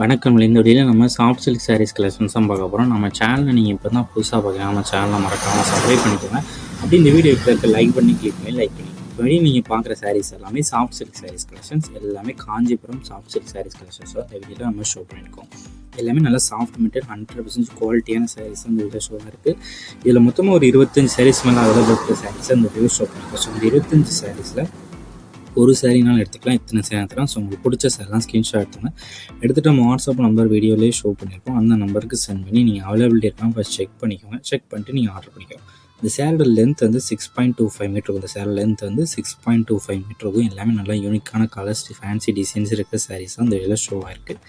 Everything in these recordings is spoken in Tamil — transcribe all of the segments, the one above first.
வணக்கம். இந்த வீடியோவில் நம்ம சாஃப்ட் சில்க் சாரீஸ் கலெக்ஷன்ஸ் தான் பார்க்க போகிறோம். நம்ம சேனலை நீங்கள் இப்போ தான் புதுசாக பார்க்கலாம். நம்ம சேனலை மறக்காமல் சப்ஸ்கிரைப் பண்ணிக்கோங்க. அப்படி இந்த வீடியோ இருக்க லைக் பண்ணி கிளிக் பண்ணி லைக் பண்ணி இப்போ நீங்கள் பார்க்குற சாரீஸ் எல்லாமே சாஃப்ட் சில்க் சாரீஸ் கலெக்ஷன்ஸ், எல்லாமே Kanchipuram soft silk sarees collections தான் இந்த வீடியோவில் நம்ம ஷோ பண்ணியிருக்கோம். எல்லாமே நல்லா சாஃப்ட் மெட்டீரியல் 100% குவாலிட்டியான சாரீஸ் இந்த வீடியோ ஷோவாக இருக்குது. இதில் மொத்தமாக ஒரு 25 சாரீஸ் மேலே அவைலபிள் சாரீஸ் இந்த வீடியோ ஷோ பண்ணியிருக்கோம். ஸோ இந்த 25 சாரீஸில் ஒரு சாரீனாலும் எடுத்துக்கலாம், இத்தனை சாரீ எடுத்துக்கலாம். ஸோ உங்களுக்கு பிடிச்ச சாரீலாம் ஸ்க்ரீன்ஷாட் எடுத்துங்க. எடுத்துகிட்டு நம்ம வாட்ஸ்அப் நம்பர் வீடியோலேயே ஷோ பண்ணியிருக்கோம். அந்த நம்பருக்கு சென்ட் பண்ணி நீங்கள் அவைலபிலிட்டி இருக்கலாம் ஃபஸ்ட் செக் பண்ணிக்கோங்க. செக் பண்ணிட்டு நீங்கள் ஆர்டர் பண்ணிக்கோங்க. இந்த சேரோட லென்த் வந்து 6.25 மீட்டர். இந்த சேரோட லென்த் வந்து 6.25 மீட்டர் இருக்கும். எல்லாமே நல்லா யூனிக்கான கலர்ஸ், ஃபேன்சி டிசைன்ஸ் இருக்கிற சாரீஸ் தான் இந்த வீடியோவில் ஷோவாக இருக்குது.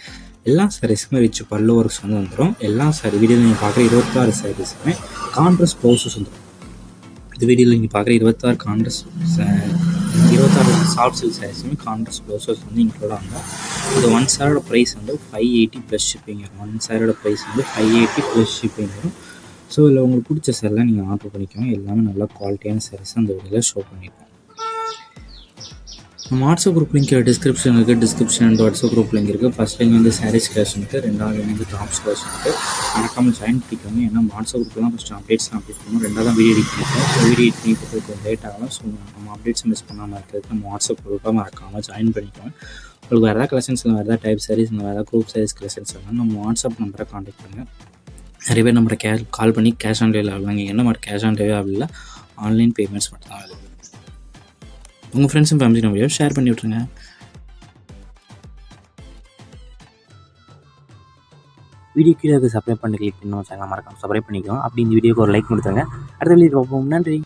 எல்லா சாரீஸுமே ரிச் பல்லு ஒர்க்ஸ் வந்து வந்துடும். எல்லா சாரீ வீடியோவில் நீங்கள் பார்க்குற 26 சாரீஸுமே கான்ட்ராஸ்ட் ப்ளவுஸஸ் வந்துடும். இந்த வீடியோவில் நீங்கள் பார்க்குற 26 சாஃப்ட் சில்க் சாரீஸுமே கான்ட்ராஸ்ட் ப்ளவுஸஸ் வந்து இன்க்ளூட் ஆகும். இந்த ஒன் சாரோட ப்ரைஸ் வந்து 580 ப்ளஸ் ஷிப்பிங் வரும். ஒன் சாரோட ப்ரைஸ் வந்து 580 ப்ளஸ் ஷிப்பிங் வரும். ஸோ இதில் உங்களுக்கு பிடிச்ச சாரிலாம் நீங்கள் ஆர்டர் பண்ணிக்கோங்க. எல்லாமே நல்லா குவாலிட்டியான சாரீஸ் அந்த வீடியோவில் ஷோ பண்ணியிருக்கோம். நம்ம வாட்ஸ்அப் குரூப் லிங்க் டிஸ்கிரிப்ஷன் இருக்குது. Description and WhatsApp group link இருக்குது. ஃபஸ்ட் லிங்க் வந்து சாரீஸ் கலெக்ஷன் இருக்குது, ரெண்டாவது வந்து டாப்ஸ் கலெக்ஷன் இருக்குது. மறக்காமல் ஜாயின் பண்ணிக்கோங்க. ஏன்னா வாட்ஸ்அப் குரூப்பில் தான் ஃபஸ்ட்டு அப்டேட்ஸ்லாம் அப்டேட் பண்ணுவோம். ரெண்டாவது தான் வீடியோ எடிட் பண்ணிப்போம். ஸோ வீடியோ எடிட் பண்ணி கொஞ்சம் லேட் ஆகலாம். ஸோ நம்ம அப்டேட்ஸ் மிஸ் பண்ணாமல் இருக்கிறதுக்கு நம்ம வாட்ஸ்அப் குரூப்பாக மறக்காமல் ஜாயின் பண்ணிக்கோங்க. உங்களுக்கு வேறு ஏதாவது கலெக்ஷன்ஸ் இல்லை, வேறு ஏதாவது டைப் சாரீஸ் இல்லை, வேறு ஏதாவது குரூப் சாரீஸ் கலெக்ஷன்ஸ் வேணால் நம்ம வாட்ஸ்அப் நம்பரை கான்டாக்ட் பண்ணுங்கள். நிறைய பேர் நம்பரை கால் பண்ணி கேஷ் ஆன் டெலிவரி ஆகலாங்க. என்ன மாதிரி கேஷ் ஆன் டெலிவரி ஆகல, ஆன்லைன் பேமெண்ட்ஸ் மட்டும் தான் ஆகுது. உங்கள் ஃப்ரெண்ட்ஸ் அண்ட் ஃபேமிலி நம்ம ஷேர் பண்ணி விட்ருங்க. வீடியோ கீழே சப்ஸ்கிரைப் பண்ணி கிளிக் பண்ணி சேனல் மறக்காம சப்ஸ்கிரைப் பண்ணிக்கோங்க. அப்படி இந்த வீடியோக்கு ஒரு லைக் கொடுத்துருங்க. அடுத்த வீடியோ பார்ப்போம். நன்றி.